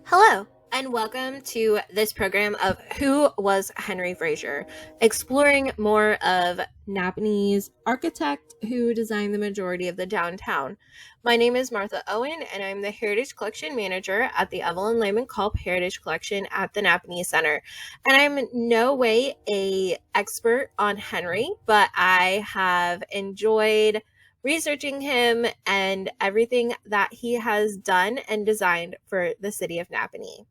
Hello, and welcome to this program of Who Was Henry Frazier, exploring more of Nappanee's architect who designed the majority of the downtown. My name is Martha Owen, and I'm the Heritage Collection Manager at the Evelyn Lehman Culp Heritage Collection at the Nappanee Center. And I'm in no way an expert on Henry, but I have enjoyed researching him and everything that he has done and designed for the city of Nappanee.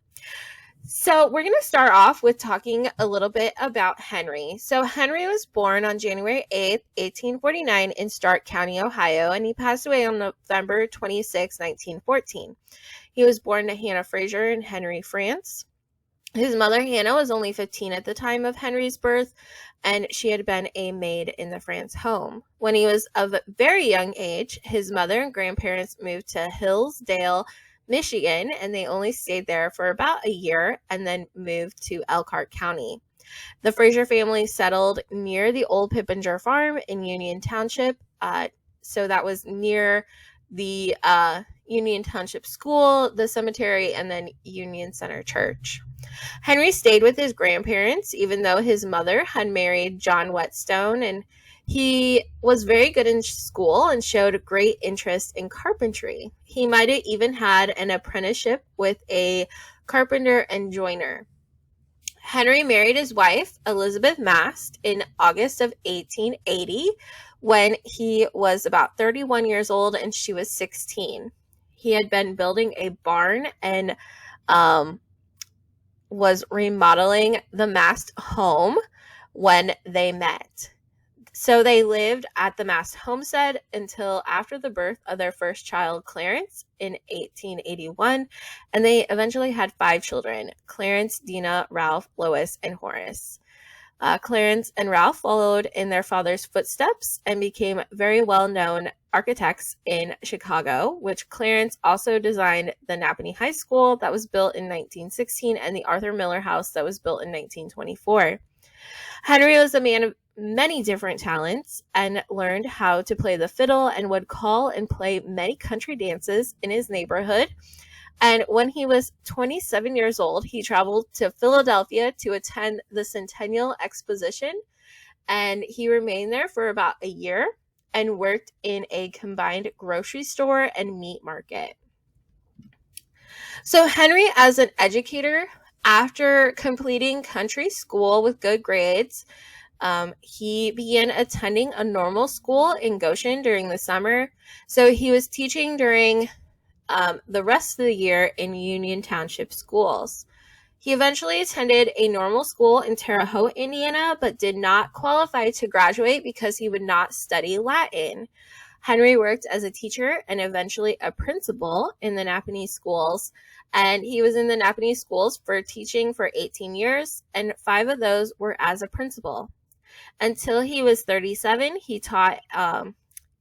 So we're going to start off with talking a little bit about Henry. So Henry was born on January 8th, 1849 in Stark County, Ohio, and he passed away on November 26, 1914. He was born to Hannah Frazier and Henry France. His mother, Hannah, was only 15 at the time of Henry's birth, and she had been a maid in the France home. When he was of a very young age, his mother and grandparents moved to Hillsdale, Michigan, and they only stayed there for about a year and then moved to Elkhart County. The Frazier family settled near the old Pippinger farm in Union Township, so that was near the Union Township School, the cemetery, and then Union Center Church. Henry stayed with his grandparents, even though his mother had married John Whetstone, and he was very good in school and showed great interest in carpentry. He might have even had an apprenticeship with a carpenter and joiner. Henry married his wife, Elizabeth Mast, in August of 1880 when he was about 31 years old and she was 16. He had been building a barn and was remodeling the Mast home when they met. So they lived at the Mast homestead until after the birth of their first child, Clarence, in 1881, and they eventually had 5 children: Clarence, Dina, Ralph, Lois, and Horace. Clarence and Ralph followed in their father's footsteps and became very well-known architects in Chicago, which Clarence also designed the Nappanee High School that was built in 1916 and the Arthur Miller House that was built in 1924. Henry was a man of many different talents and learned how to play the fiddle and would call and play many country dances in his neighborhood. And when he was 27 years old, he traveled to Philadelphia to attend the Centennial Exposition, and he remained there for about a year and worked in a combined grocery store and meat market. So Henry, as an educator, after completing country school with good grades, he began attending a normal school in Goshen during the summer. So he was teaching during the rest of the year in Union Township schools. He eventually attended a normal school in Terre Haute, Indiana, but did not qualify to graduate because he would not study Latin. Henry worked as a teacher and eventually a principal in the Nappanee schools, and he was in the Nappanee schools for teaching for 18 years, and 5 of those were as a principal. Until he was 37, he taught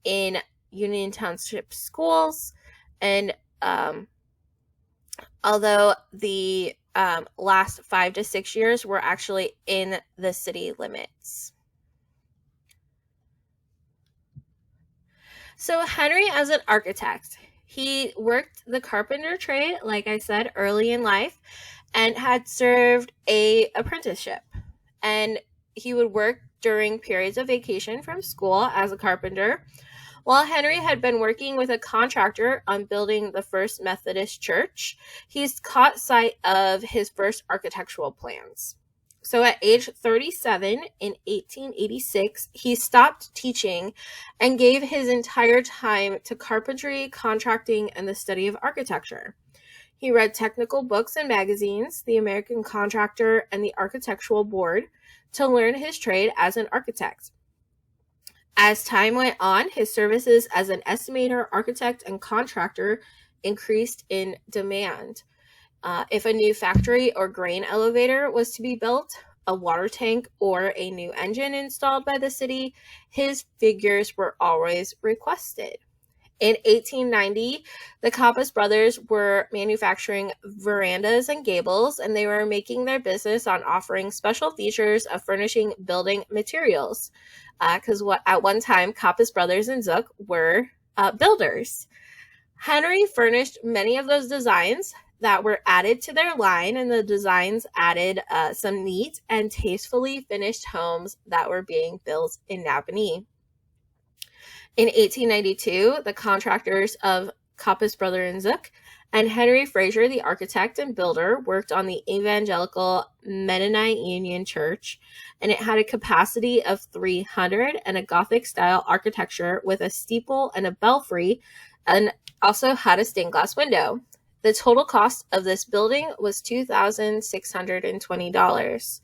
in Union Township schools, and although the last 5 to 6 years were actually in the city limits. So Henry, as an architect, he worked the carpenter trade, like I said, early in life, and had served an apprenticeship. And he would work during periods of vacation from school as a carpenter, while Henry had been working with a contractor on building the First Methodist Church. He's caught sight of his first architectural plans. So at age 37 in 1886, he stopped teaching and gave his entire time to carpentry, contracting, and the study of architecture. He read technical books and magazines, the American Contractor, and the Architectural Board to learn his trade as an architect. As time went on, his services as an estimator, architect, and contractor increased in demand. If a new factory or grain elevator was to be built, a water tank, or a new engine installed by the city, his figures were always requested. In 1890, the Kappas brothers were manufacturing verandas and gables, and they were making their business on offering special features of furnishing building materials. Because at one time, Kappas brothers and Zook were builders. Henry furnished many of those designs that were added to their line, and the designs added some neat and tastefully finished homes that were being built in Nappanee. In 1892, the contractors of Coppice Brother and Zook and Henry Frazier, the architect and builder, worked on the Evangelical Mennonite Union Church, and it had a capacity of 300 and a Gothic-style architecture with a steeple and a belfry, and also had a stained glass window. The total cost of this building was $2,620.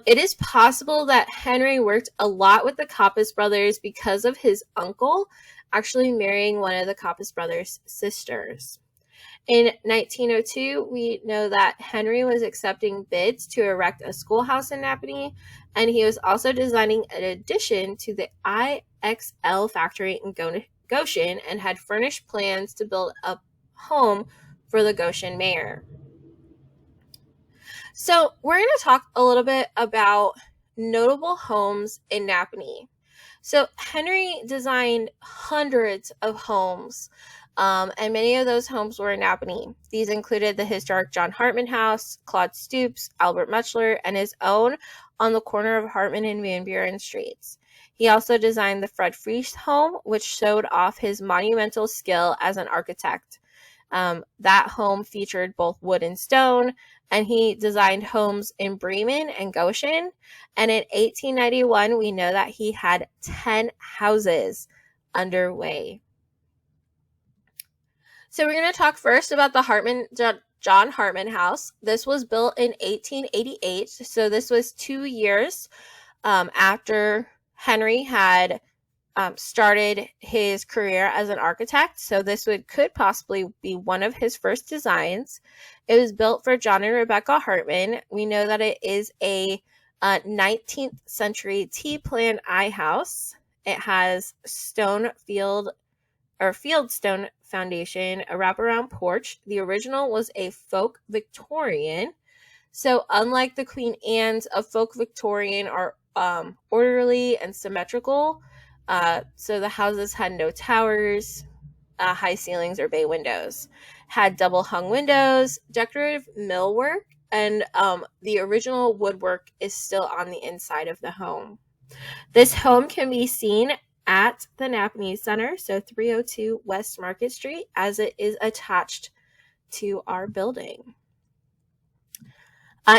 It is possible that Henry worked a lot with the Coppice brothers because of his uncle actually marrying one of the Coppice brothers' sisters. In 1902, we know that Henry was accepting bids to erect a schoolhouse in Nappanee, and he was also designing an addition to the IXL factory in Goshen and had furnished plans to build a home for the Goshen mayor. So we're going to talk a little bit about notable homes in Nappanee. So Henry designed hundreds of homes, and many of those homes were in Nappanee. These included the historic John Hartman House, Claude Stoops, Albert Muchler, and his own on the corner of Hartman and Van Buren Streets. He also designed the Fred Frisch home, which showed off his monumental skill as an architect. That home featured both wood and stone, and he designed homes in Bremen and Goshen. And in 1891, we know that he had 10 houses underway. So we're going to talk first about the John Hartman House. This was built in 1888, so this was 2 years after Henry had started his career as an architect, so this could possibly be one of his first designs. It was built for John and Rebecca Hartman. We know that it is a 19th century T-plan I house. It has fieldstone foundation, a wraparound porch. The original was a folk Victorian. So unlike the Queen Anne's, a folk Victorian are orderly and symmetrical. So the houses had no towers, high ceilings, or bay windows. Had double hung windows, decorative millwork, and the original woodwork is still on the inside of the home. This home can be seen at the Nappanee Center, so 302 West Market Street, as it is attached to our building.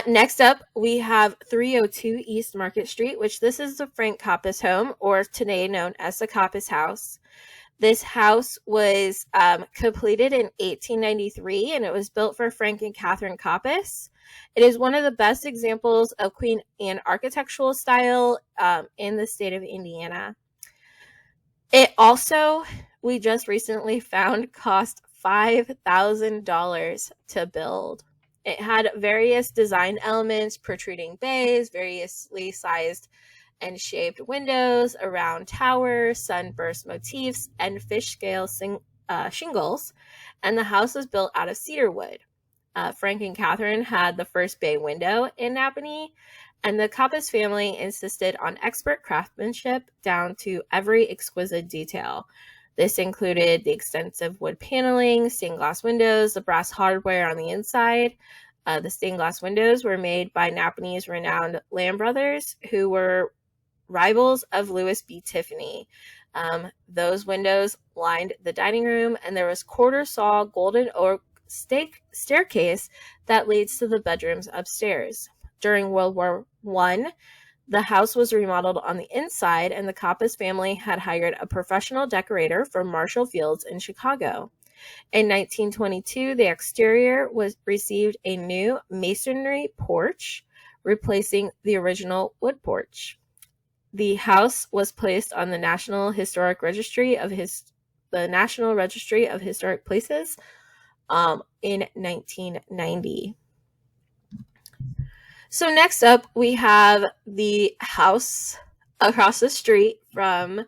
Next up, we have 302 East Market Street, which this is the Frank Coppice home, or today known as the Coppice House. This house was completed in 1893, and it was built for Frank and Catherine Coppice. It is one of the best examples of Queen Anne architectural style in the state of Indiana. It also, we just recently found, cost $5,000 to build. It had various design elements, protruding bays, variously sized and shaped windows, a round tower, sunburst motifs, and fish scale shingles, and the house was built out of cedar wood. Frank and Catherine had the first bay window in Nappanee, and the Coppice family insisted on expert craftsmanship down to every exquisite detail. This included the extensive wood paneling, stained glass windows, the brass hardware on the inside. The stained glass windows were made by Nappanee's renowned Lamb brothers, who were rivals of Louis B. Tiffany. Those windows lined the dining room, and there was quarter saw golden oak staircase that leads to the bedrooms upstairs. During World War I, the house was remodeled on the inside, and the Coppice family had hired a professional decorator from Marshall Fields in Chicago. In 1922, the exterior received a new masonry porch, replacing the original wood porch. The house was placed on the National Registry of Historic Places in 1990. So next up, we have the house across the street from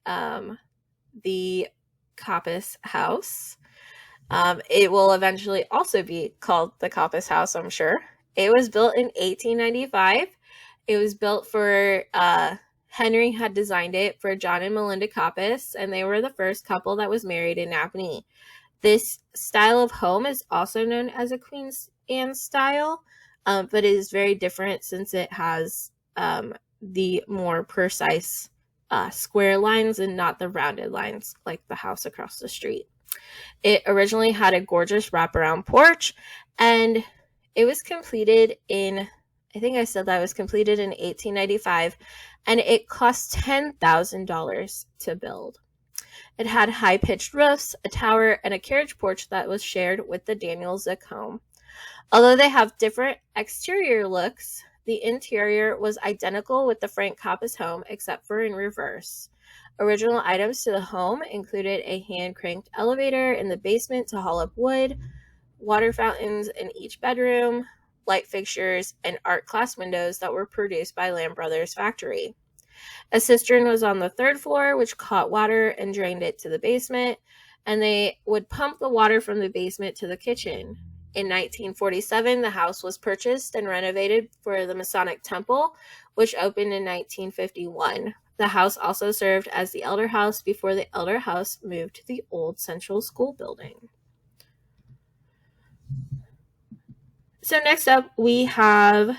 the Coppice House. It will eventually also be called the Coppice House, I'm sure. It was built in 1895. It was built for, Henry had designed it for John and Melinda Coppice, and they were the first couple that was married in Nappanee. This style of home is also known as a Queen Anne style, but it is very different since it has the more precise square lines and not the rounded lines like the house across the street. It originally had a gorgeous wraparound porch, and it was completed in, I think I said that it was completed in 1895, and it cost $10,000 to build. It had high-pitched roofs, a tower, and a carriage porch that was shared with the Daniel Zook home. Although they have different exterior looks, the interior was identical with the Frank Coppice home except for in reverse. Original items to the home included a hand-cranked elevator in the basement to haul up wood, water fountains in each bedroom, light fixtures, and art glass windows that were produced by Lamb Brothers Factory. A cistern was on the third floor, which caught water and drained it to the basement, and they would pump the water from the basement to the kitchen. In 1947, the house was purchased and renovated for the Masonic Temple, which opened in 1951. The house also served as the Elder House before the Elder House moved to the old Central School building. So next up, we have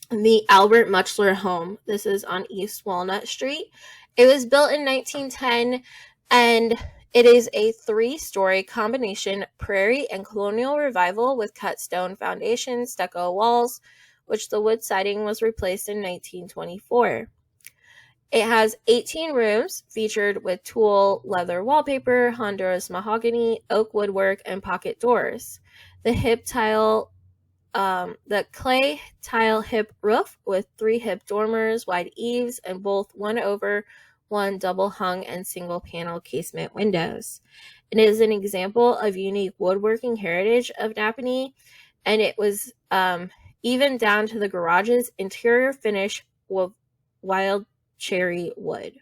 the Albert Muchler home. This is on East Walnut Street. It was built in 1910, and it is a 3-story combination prairie and colonial revival with cut stone foundation, stucco walls, which the wood siding was replaced in 1924. It has 18 rooms featured with tulle leather wallpaper, Honduras mahogany, oak woodwork, and pocket doors. The clay tile hip roof with 3 hip dormers, wide eaves, and both 1/1 double hung and single panel casement windows. It is an example of unique woodworking heritage of Nappanee, and it was even down to the garage's interior finish with wild cherry wood.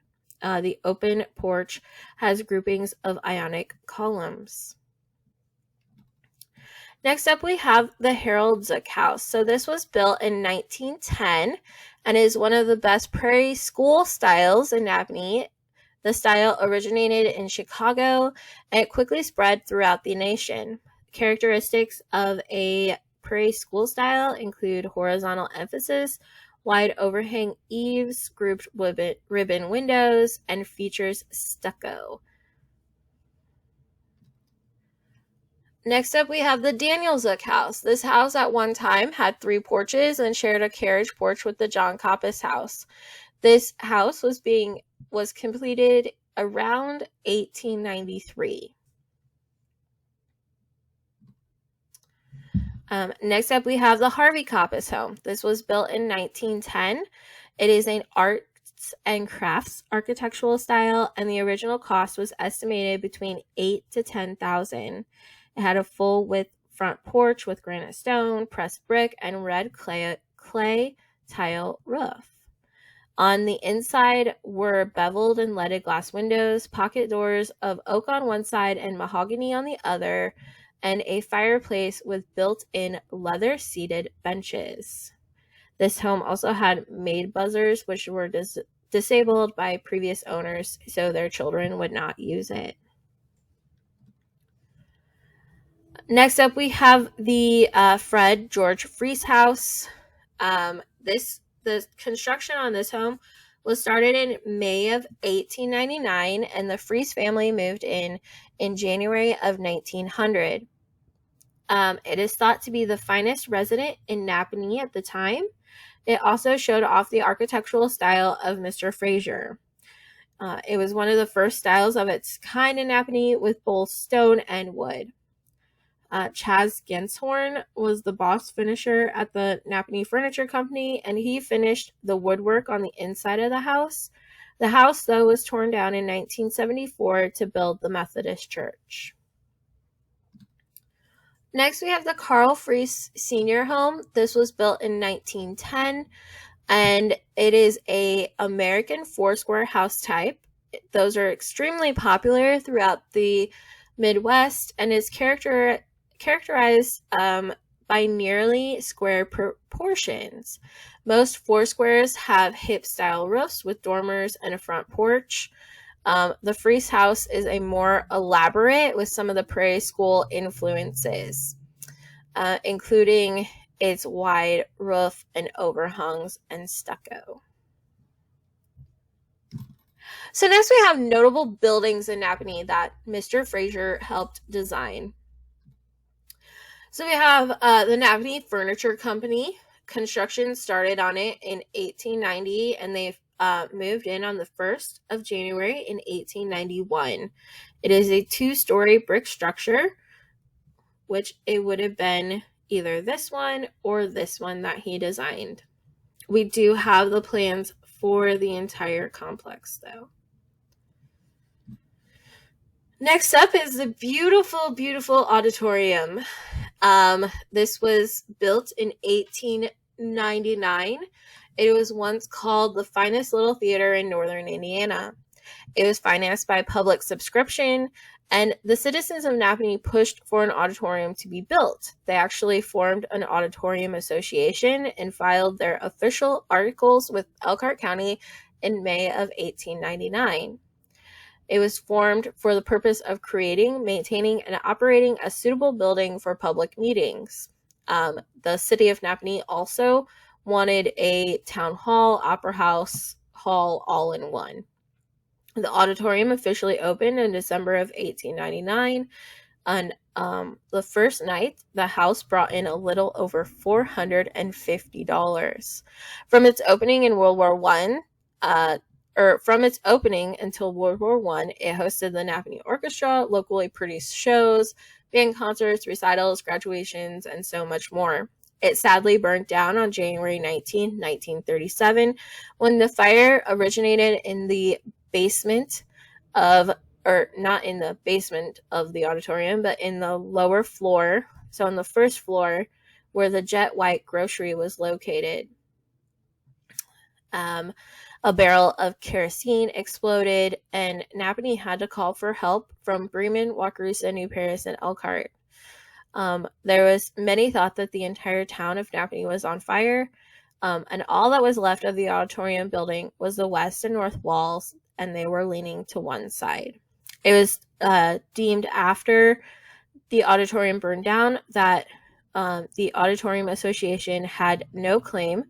The open porch has groupings of Ionic columns. Next up, we have the Harold Zook House. So this was built in 1910 and is one of the best prairie school styles in Nappanee. The style originated in Chicago, and it quickly spread throughout the nation. Characteristics of a prairie school style include horizontal emphasis, wide overhang eaves, grouped ribbon windows, and features stucco. Next up, we have the Daniel Zook house. This house at one time had 3 porches and shared a carriage porch with the John Coppice house. This house was completed around 1893. Next up, we have the Harvey Coppice home. This was built in 1910. It is an arts and crafts architectural style, and the original cost was estimated between $8,000 to $10,000. It had a full-width front porch with granite stone, pressed brick, and red clay tile roof. On the inside were beveled and leaded glass windows, pocket doors of oak on one side and mahogany on the other, and a fireplace with built-in leather-seated benches. This home also had maid buzzers, which were disabled by previous owners, so their children would not use it. Next up, we have the Fred George Fries house. The construction on this home was started in May of 1899, and the Fries family moved in January of 1900. It is thought to be the finest residence in Nappanee at the time. It also showed off the architectural style of Mr. Frazier. It was one of the first styles of its kind in Nappanee with both stone and wood. Chaz Genshorn was the boss finisher at the Nappanee Furniture Company, and he finished the woodwork on the inside of the house. The house, though, was torn down in 1974 to build the Methodist Church. Next, we have the Carl Fries Senior Home. This was built in 1910, and it is an American 4-square house type. Those are extremely popular throughout the Midwest and is characterized by nearly square proportions. Most 4 squares have hip-style roofs with dormers and a front porch. The Freeze House is a more elaborate with some of the Prairie School influences, including its wide roof and overhangs and stucco. So next we have notable buildings in Nappanee that Mr. Frazier helped design. So we have the Nappanee Furniture Company. Construction started on it in 1890, and they moved in on the 1st of January in 1891. It is a 2-story brick structure, which it would have been either this one or this one that he designed. We do have the plans for the entire complex, though. Next up is the beautiful, beautiful auditorium. This was built in 1899. It was once called the finest little theater in northern Indiana. It was financed by public subscription, and the citizens of Nappanee pushed for an auditorium to be built. They actually formed an auditorium association and filed their official articles with Elkhart County in May of 1899. It was formed for the purpose of creating, maintaining, and operating a suitable building for public meetings. The city of Nappanee also wanted a town hall, opera house, hall, all in one. The auditorium officially opened in December of 1899. On the first night, the house brought in a little over $450. From its opening in World War I, from its opening until World War I, it hosted the Nappanee Orchestra, locally produced shows, band concerts, recitals, graduations, and so much more. It sadly burned down on January 19, 1937, when the fire originated in the basement not in the basement of the auditorium, but in the lower floor, so on the first floor, where the Jet White grocery was located. A barrel of kerosene exploded, and Nappanee had to call for help from Bremen, Wakarusa, New Paris, and Elkhart. There was many thought that the entire town of Nappanee was on fire, and all that was left of the auditorium building was the west and north walls, and they were leaning to one side. It was deemed after the auditorium burned down that the Auditorium Association had no claim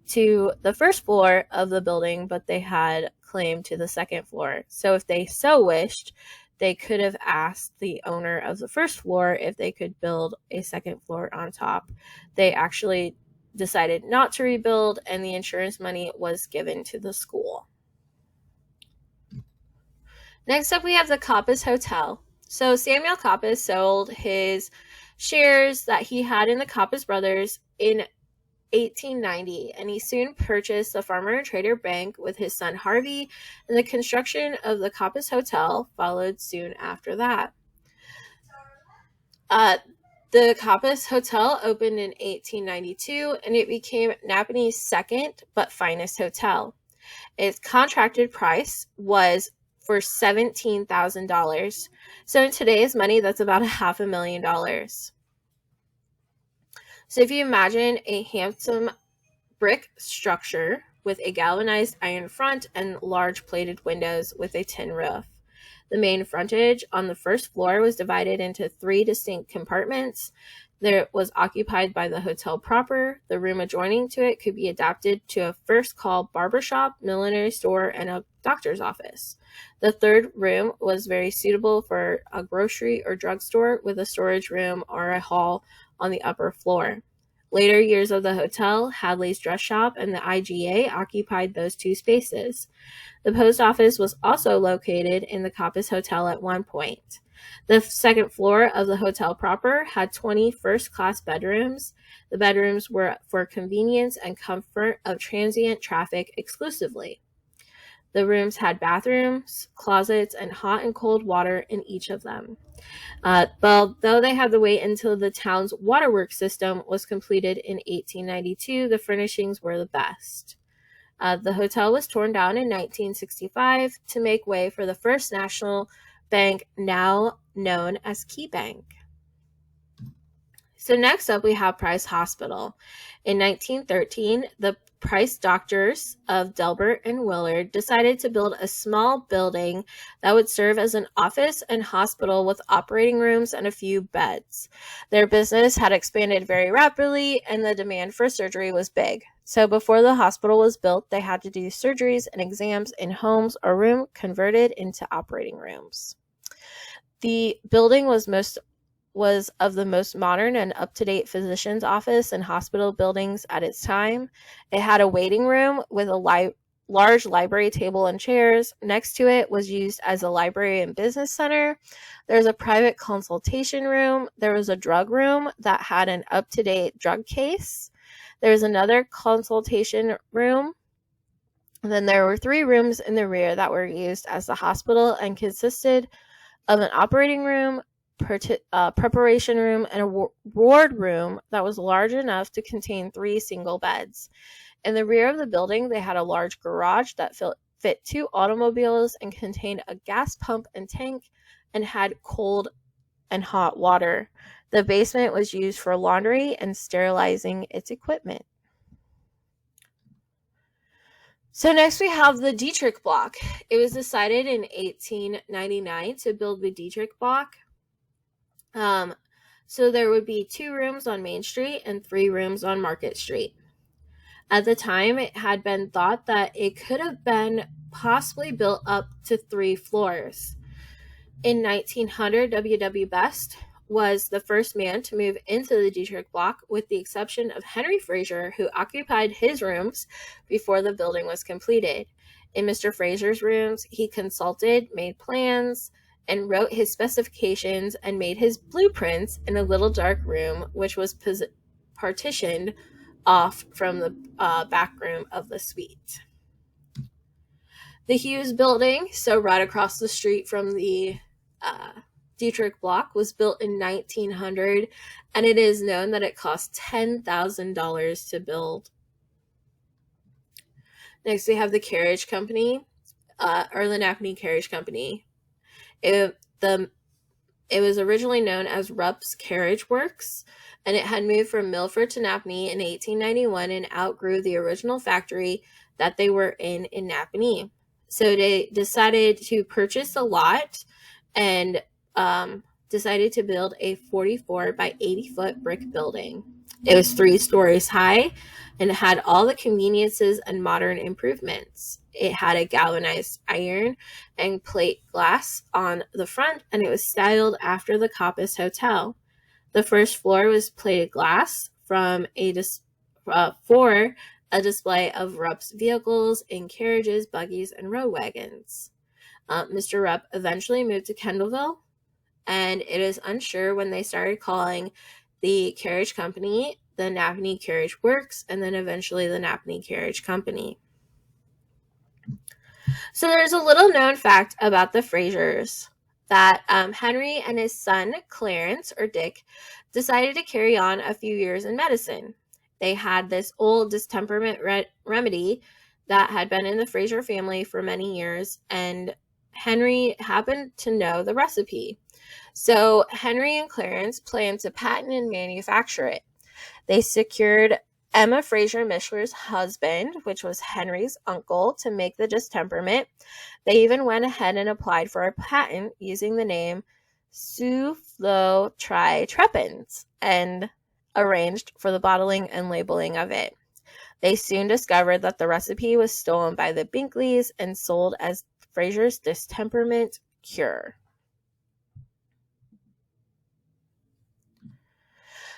to the first floor of the building, but they had claim to the second floor. So if they so wished, they could have asked the owner of the first floor if they could build a second floor on top. They actually decided not to rebuild, and the insurance money was given to the school. Next up, we have the Coppice Hotel. So Samuel Coppice sold his shares that he had in the Coppice Brothers in 1890, and he soon purchased the Farmer and Trader Bank with his son Harvey, and the construction of the Coppice Hotel followed soon after that. The Coppice Hotel opened in 1892, and it became Nappanee's second but finest hotel. Its contracted price was for $17,000. So in today's money, that's about $500,000. So if you imagine a handsome brick structure with a galvanized iron front and large plated windows with a tin roof. The main frontage on the first floor was divided into 3 distinct compartments. There was occupied by the hotel proper. The room adjoining to it could be adapted to a first call barbershop, millinery store, and a doctor's office. The third room was very suitable for a grocery or drugstore with a storage room or a hall on the upper floor. Later years of the hotel, Hadley's Dress Shop and the IGA occupied those 2 spaces. The post office was also located in the Coppice Hotel at one point. The second floor of the hotel proper had 20 first-class bedrooms. The bedrooms were for convenience and comfort of transient traffic exclusively. The rooms had bathrooms, closets, and hot and cold water in each of them. Though they had to wait until the town's waterworks system was completed in 1892, the furnishings were the best. The hotel was torn down in 1965 to make way for the First National Bank, now known as Key Bank. So next up, we have Price Hospital. In 1913, the Price doctors of Delbert and Willard decided to build a small building that would serve as an office and hospital with operating rooms and a few beds. Their business had expanded very rapidly, and the demand for surgery was big. So before the hospital was built, they had to do surgeries and exams in homes or rooms converted into operating rooms. The building was of the most modern and up-to-date physician's office and hospital buildings at its time. It had a waiting room with a large library table and chairs. Next to it was used as a library and business center. There was a private consultation room. There was a drug room that had an up-to-date drug case. There was another consultation room. And then there were 3 rooms in the rear that were used as the hospital and consisted of an operating room, preparation room, and a ward room that was large enough to contain 3 single beds. In the rear of the building, they had a large garage that fit 2 automobiles and contained a gas pump and tank and had cold and hot water. The basement was used for laundry and sterilizing its equipment. So next we have the Dietrich block. It was decided in 1899 to build the Dietrich block. So there would be 2 rooms on Main Street and 3 rooms on Market Street. At the time, it had been thought that it could have been possibly built up to 3 floors. In 1900, W.W. Best was the first man to move into the Dietrich block, with the exception of Henry Frazier, who occupied his rooms before the building was completed. In Mr. Frazier's rooms, he consulted, made plans, and wrote his specifications and made his blueprints in a little dark room, which was partitioned off from the back room of the suite. The Hughes building, so right across the street from the Dietrich block, was built in 1900, and it is known that it cost $10,000 to build. Next, we have the Carriage Company, or the Nappanee Carriage Company. It was originally known as Rupp's Carriage Works, and it had moved from Milford to Nappanee in 1891 and outgrew the original factory that they were in Nappanee. So they decided to purchase a lot and decided to build a 44 by 80 foot brick building. It was 3 stories high and it had all the conveniences and modern improvements. It had a galvanized iron and plate glass on the front, and it was styled after the Coppice Hotel. The first floor was plated glass for a display of Rupp's vehicles in carriages, buggies, and road wagons. Mr. Rupp eventually moved to Kendallville, and it is unsure when they started calling the carriage company the Nappanee Carriage Works, and then eventually the Nappanee Carriage Company. So there's a little known fact about the Fraziers, that Henry and his son Clarence, or Dick, decided to carry on a few years in medicine. They had this old distemperament remedy that had been in the Frazier family for many years, and Henry happened to know the recipe. So Henry and Clarence planned to patent and manufacture it. They secured Emma Frazier Mishler's husband, which was Henry's uncle, to make the distemperament. They even went ahead and applied for a patent using the name Suflotriptans and arranged for the bottling and labeling of it. They soon discovered that the recipe was stolen by the Binkleys and sold as Frazier's distemperament cure.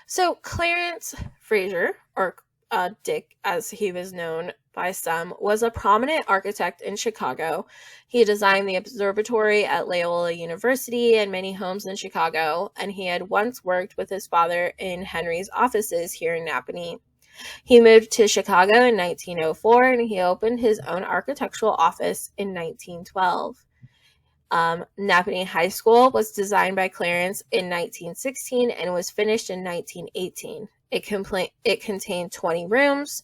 So Clarence Frazier, or Dick as he was known by some, was a prominent architect in Chicago. He designed the observatory at Loyola University and many homes in Chicago, and he had once worked with his father in Henry's offices here in Nappanee. He moved to Chicago in 1904, and he opened his own architectural office in 1912. Nappanee High School was designed by Clarence in 1916 and was finished in 1918. It contained 20 rooms.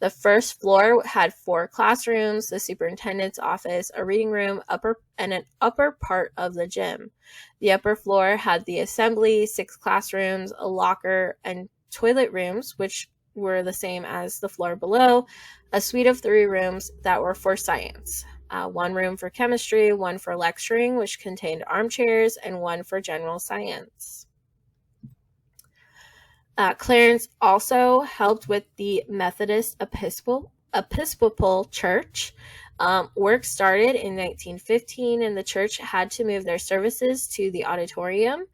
The first floor had 4 classrooms, the superintendent's office, a reading room, and an upper part of the gym. The upper floor had the assembly, 6 classrooms, a locker, and toilet rooms, which were the same as the floor below, a suite of 3 rooms that were for science. 1 room for chemistry, 1 for lecturing, which contained armchairs, and 1 for general science. Clarence also helped with the Methodist Episcopal Church. Work started in 1915, and the church had to move their services to the auditorium,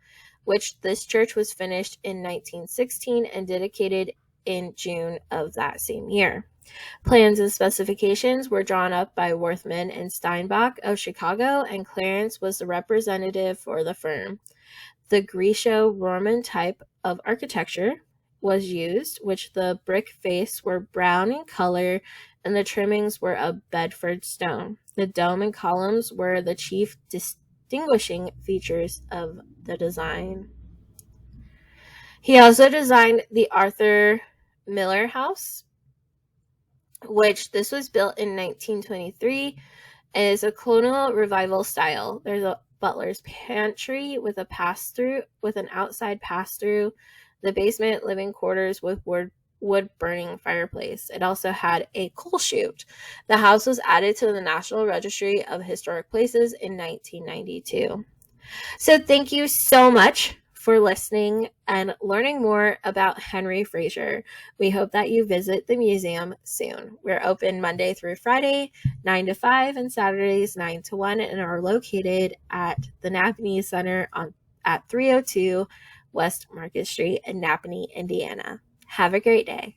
which this church was finished in 1916 and dedicated in June of that same year. Plans and specifications were drawn up by Worthman and Steinbach of Chicago, and Clarence was the representative for the firm. The Greco-Roman type of architecture was used, which the brick face were brown in color and the trimmings were of Bedford stone. The dome and columns were the chief distinguishing features of the design. He also designed the Arthur Miller House, which this was built in 1923 and is a colonial revival style. There's a butler's pantry with an outside pass-through, the basement living quarters with wood burning fireplace. It also had a coal chute. The house was added to the National Registry of Historic Places in 1992. So thank you so much for listening and learning more about Henry Frazier. We hope that you visit the museum soon. We're open Monday through Friday, 9 to 5, and Saturdays, 9 to 1, and are located at the Nappanee Center at 302 West Market Street in Nappanee, Indiana. Have a great day.